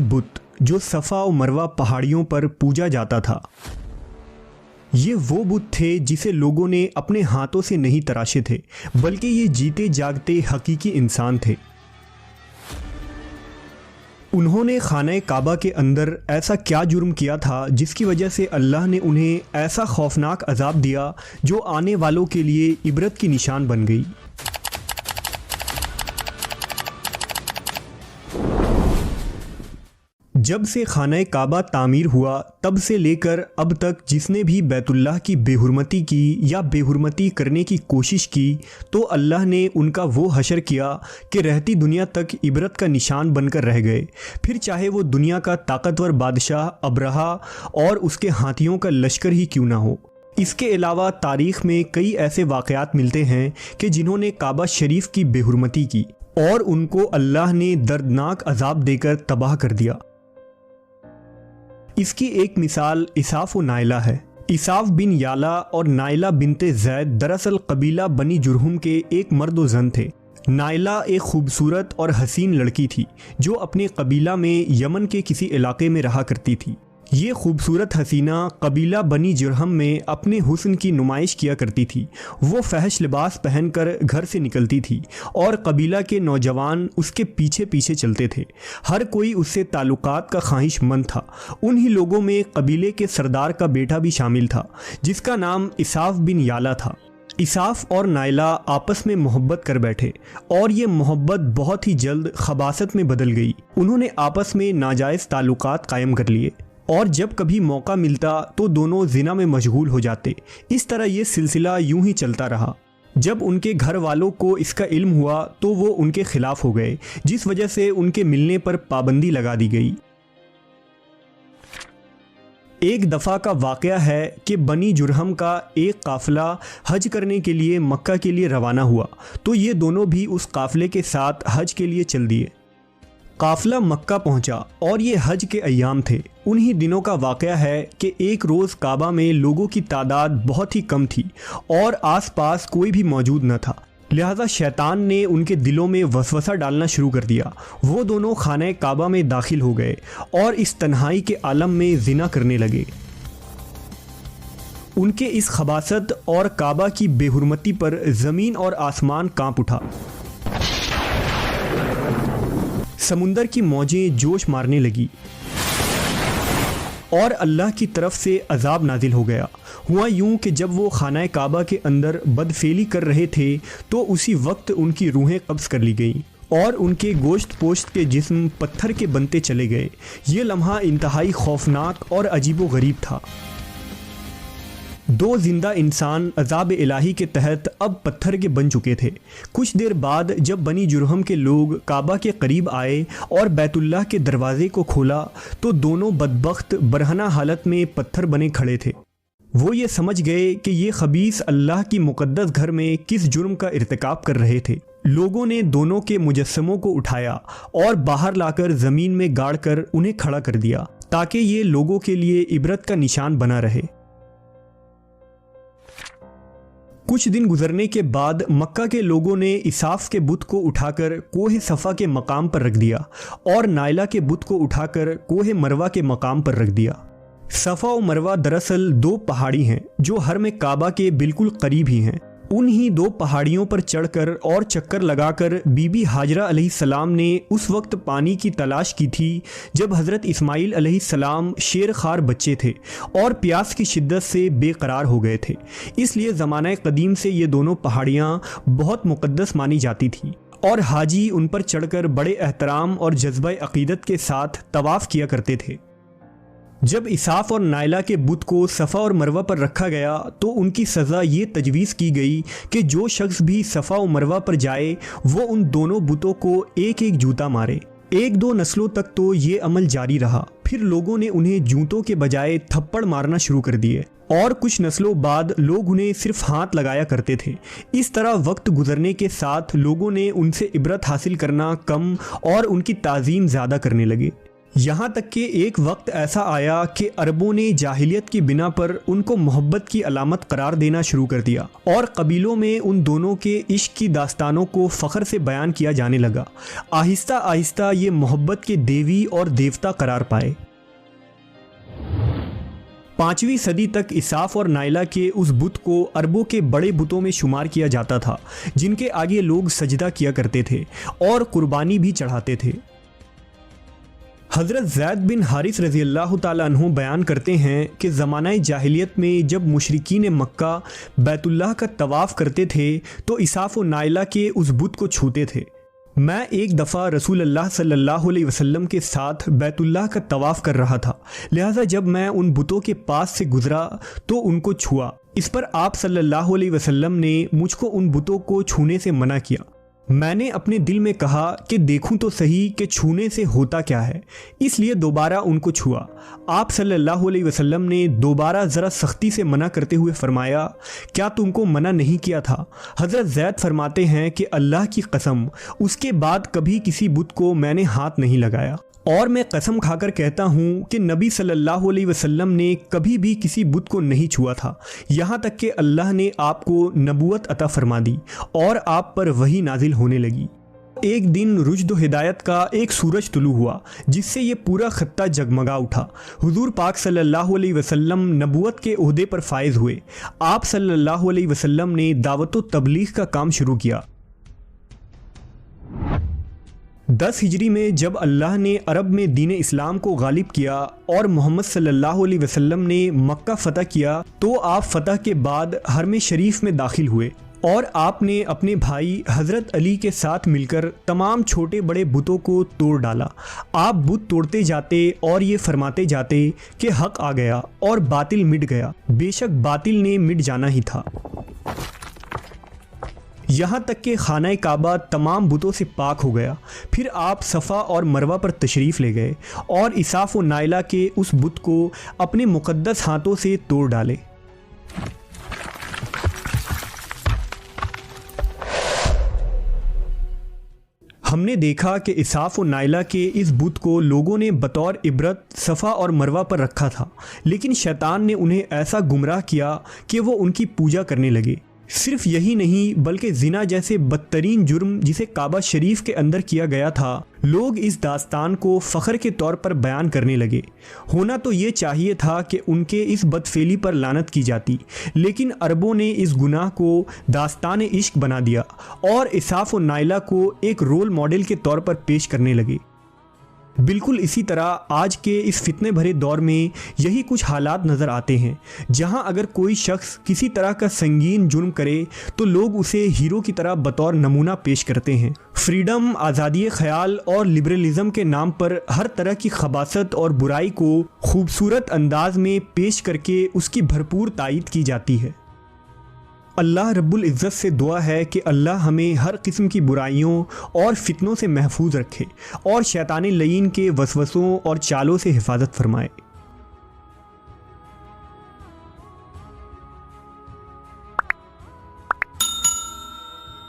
बुत जो सफ़ा और मरवा पहाड़ियों पर पूजा जाता था। ये वो बुत थे जिसे लोगों ने अपने हाथों से नहीं तराशे थे, बल्कि ये जीते जागते हकीकी इंसान थे। उन्होंने खाने काबा के अंदर ऐसा क्या जुर्म किया था जिसकी वजह से अल्लाह ने उन्हें ऐसा खौफनाक अजाब दिया जो आने वालों के लिए इबरत की निशान बन गई। जब से खाना काबा तामीर हुआ तब से लेकर अब तक जिसने भी बैतुल्लाह की बेहुरमती की या बेहुरमती करने की कोशिश की तो अल्लाह ने उनका वो हशर किया कि रहती दुनिया तक इबरत का निशान बनकर रह गए, फिर चाहे वो दुनिया का ताकतवर बादशाह अब्रहा और उसके हाथियों का लश्कर ही क्यों ना हो। इसके अलावा तारीख़ में कई ऐसे वाक़यात मिलते हैं कि जिन्होंने काबा शरीफ की बेहुरमती की और उनको अल्लाह ने दर्दनाक अजाब देकर तबाह कर दिया। इसकी एक मिसाल इसाफ व नाइला है। इसाफ बिन याला और नाइला बिनते ज़ैद दरअसल कबीला बनी जुरहुम के एक मर्द व ज़न थे। नाइला एक खूबसूरत और हसीन लड़की थी जो अपने कबीला में यमन के किसी इलाके में रहा करती थी। ये खूबसूरत हसीना कबीला बनी जुरहम में अपने हुस्न की नुमाइश किया करती थी। वो फहश लिबास पहनकर घर से निकलती थी और कबीला के नौजवान उसके पीछे पीछे चलते थे। हर कोई उससे ताल्लुकात का ख्वाहिशमंद था। उन्हीं लोगों में कबीले के सरदार का बेटा भी शामिल था जिसका नाम इसाफ बिन याला था। इसाफ और नाइला आपस में मोहब्बत कर बैठे और ये मोहब्बत बहुत ही जल्द खबासत में बदल गई। उन्होंने आपस में नाजायज़ ताल्लुकात कायम कर लिए और जब कभी मौका मिलता तो दोनों जिना में मशगूल हो जाते। इस तरह ये सिलसिला यूं ही चलता रहा। जब उनके घर वालों को इसका इल्म हुआ तो वो उनके खिलाफ हो गए, जिस वजह से उनके मिलने पर पाबंदी लगा दी गई। एक दफ़ा का वाक़या है कि बनी जुरहम का एक काफ़िला हज करने के लिए मक्का के लिए रवाना हुआ तो ये दोनों भी उस काफ़िले के साथ हज के लिए चल दिए। काफ़िला मक्का पहुंचा और ये हज के अय्याम थे। उन्हीं दिनों का वाक़या है कि एक रोज़ काबा में लोगों की तादाद बहुत ही कम थी और आसपास कोई भी मौजूद न था, लिहाजा शैतान ने उनके दिलों में वसवसा डालना शुरू कर दिया। वो दोनों खाने काबा में दाखिल हो गए और इस तन्हाई के आलम में ज़िना करने लगे। उनके इस खबासत और काबा की बेहुरमती पर ज़मीन और आसमान कांप उठा। समुंदर की मौजें जोश मारने लगी और अल्लाह की तरफ से अजाब नाजिल हो गया। हुआ यूं कि जब वो खाना काबा के अंदर बदफेली कर रहे थे तो उसी वक्त उनकी रूहें कब्ज़ कर ली गईं और उनके गोश्त पोश्त के जिस्म पत्थर के बनते चले गए। ये लम्हा इंतहाई खौफनाक और अजीबो गरीब था। दो जिंदा इंसान अजाब इलाही के तहत अब पत्थर के बन चुके थे। कुछ देर बाद जब बनी जुरहम के लोग काबा के करीब आए और बैतुल्लाह के दरवाजे को खोला तो दोनों बदबख्त बरहना हालत में पत्थर बने खड़े थे। वो ये समझ गए कि ये खबीस अल्लाह की मुक़द्दस घर में किस जुर्म का इर्तिकाब कर रहे थे। लोगों ने दोनों के मुजस्समों को उठाया और बाहर लाकर ज़मीन में गाड़ कर उन्हें खड़ा कर दिया ताकि ये लोगों के लिए इबरत का निशान बना रहे। कुछ दिन गुजरने के बाद मक्का के लोगों ने इसाफ के बुत को उठाकर कोह सफ़ा के मकाम पर रख दिया और नाइला के बुत को उठाकर कोह मरवा के मकाम पर रख दिया। सफ़ा और मरवा दरअसल दो पहाड़ी हैं जो हरम काबा के बिल्कुल करीब ही हैं। उन्हीं दो पहाड़ियों पर चढ़कर और चक्कर लगाकर बीबी हाजरा अलैहिस्सलाम ने उस वक्त पानी की तलाश की थी जब हज़रत इस्माईल अलैहिस्सलाम शेर खार बच्चे थे और प्यास की शिद्दत से बेकरार हो गए थे। इसलिए ज़माना कदीम से ये दोनों पहाड़ियाँ बहुत मुक़द्दस मानी जाती थी और हाजी उन पर चढ़कर बड़े एहतराम और जज्बा अक़ीदत के साथ तवाफ़ किया करते थे। जब इसाफ और नाइला के बुत को सफ़ा और मरवा पर रखा गया तो उनकी सज़ा ये तजवीज़ की गई कि जो शख्स भी सफ़ा और मरवा पर जाए वो उन दोनों बुतों को एक एक जूता मारे। एक दो नस्लों तक तो ये अमल जारी रहा, फिर लोगों ने उन्हें जूतों के बजाय थप्पड़ मारना शुरू कर दिए और कुछ नस्लों बाद लोग उन्हें सिर्फ हाथ लगाया करते थे। इस तरह वक्त गुजरने के साथ लोगों ने उनसे इबरत हासिल करना कम और उनकी ताज़ीम ज़्यादा करने लगे। یہاں تک کہ ایک وقت ایسا آیا کہ عربوں نے جاہلیت کی بنا پر ان کو محبت کی علامت قرار دینا شروع کر دیا اور قبیلوں میں ان دونوں کے عشق کی داستانوں کو فخر سے بیان کیا جانے لگا۔ آہستہ آہستہ یہ محبت کے دیوی اور دیوتا قرار پائے۔ 5ویں صدی تک اساف اور نائلہ کے اس بت کو عربوں کے بڑے بتوں میں شمار کیا جاتا تھا جن کے آگے لوگ سجدہ کیا کرتے تھے اور قربانی بھی چڑھاتے تھے۔ حضرت زید بن حارث رضی اللہ تعالیٰ عنہ بیان کرتے ہیں کہ زمانہ جاہلیت میں جب مشرکین مکہ بیت اللہ کا طواف کرتے تھے تو اساف و نائلہ کے اس بت کو چھوتے تھے۔ میں ایک دفعہ رسول اللہ صلی اللہ علیہ وسلم کے ساتھ بیت اللہ کا طواف کر رہا تھا، لہٰذا جب میں ان بتوں کے پاس سے گزرا تو ان کو چھوا۔ اس پر آپ صلی اللہ علیہ وسلم نے مجھ کو ان بتوں کو چھونے سے منع کیا۔ میں نے اپنے دل میں کہا کہ دیکھوں تو صحیح کہ چھونے سے ہوتا کیا ہے، اس لیے دوبارہ ان کو چھوا۔ آپ صلی اللہ علیہ وسلم نے دوبارہ ذرا سختی سے منع کرتے ہوئے فرمایا، کیا تم کو منع نہیں کیا تھا؟ حضرت زید فرماتے ہیں کہ اللہ کی قسم اس کے بعد کبھی کسی بت کو میں نے ہاتھ نہیں لگایا، اور میں قسم کھا کر کہتا ہوں کہ نبی صلی اللہ علیہ وسلم نے کبھی بھی کسی بت کو نہیں چھوا تھا، یہاں تک کہ اللہ نے آپ کو نبوت عطا فرما دی اور آپ پر وحی نازل ہونے لگی۔ ایک دن رشد و ہدایت کا ایک سورج طلوع ہوا جس سے یہ پورا خطہ جگمگا اٹھا۔ حضور پاک صلی اللہ علیہ وسلم نبوت کے عہدے پر فائز ہوئے۔ آپ صلی اللہ علیہ وسلم نے دعوت و تبلیغ کا کام شروع کیا۔ 10 ہجری میں جب اللہ نے عرب میں دین اسلام کو غالب کیا اور محمد صلی اللہ علیہ وسلم نے مکہ فتح کیا تو آپ فتح کے بعد حرم شریف میں داخل ہوئے اور آپ نے اپنے بھائی حضرت علی کے ساتھ مل کر تمام چھوٹے بڑے بتوں کو توڑ ڈالا۔ آپ بت توڑتے جاتے اور یہ فرماتے جاتے کہ حق آ گیا اور باطل مٹ گیا، بے شک باطل نے مٹ جانا ہی تھا، یہاں تک کہ خانہ کعبہ تمام بتوں سے پاک ہو گیا۔ پھر آپ صفا اور مروہ پر تشریف لے گئے اور اساف و نائلہ کے اس بت کو اپنے مقدس ہاتھوں سے توڑ ڈالے۔ ہم نے دیکھا کہ اساف و نائلہ کے اس بت کو لوگوں نے بطور عبرت صفا اور مروہ پر رکھا تھا، لیکن شیطان نے انہیں ایسا گمراہ کیا کہ وہ ان کی پوجا کرنے لگے۔ صرف یہی نہیں بلکہ زنا جیسے بدترین جرم جسے کعبہ شریف کے اندر کیا گیا تھا، لوگ اس داستان کو فخر کے طور پر بیان کرنے لگے۔ ہونا تو یہ چاہیے تھا کہ ان کے اس بدفعلی پر لعنت کی جاتی، لیکن عربوں نے اس گناہ کو داستان عشق بنا دیا اور اساف و نائلہ کو ایک رول ماڈل کے طور پر پیش کرنے لگے۔ بالکل اسی طرح آج کے اس فتنے بھرے دور میں یہی کچھ حالات نظر آتے ہیں، جہاں اگر کوئی شخص کسی طرح کا سنگین جرم کرے تو لوگ اسے ہیرو کی طرح بطور نمونہ پیش کرتے ہیں۔ فریڈم، آزادی خیال اور لبرلزم کے نام پر ہر طرح کی خباثت اور برائی کو خوبصورت انداز میں پیش کر کے اس کی بھرپور تائید کی جاتی ہے۔ اللہ رب العزت سے دعا ہے کہ اللہ ہمیں ہر قسم کی برائیوں اور فتنوں سے محفوظ رکھے اور شیطان لعین کے وسوسوں اور چالوں سے حفاظت فرمائے۔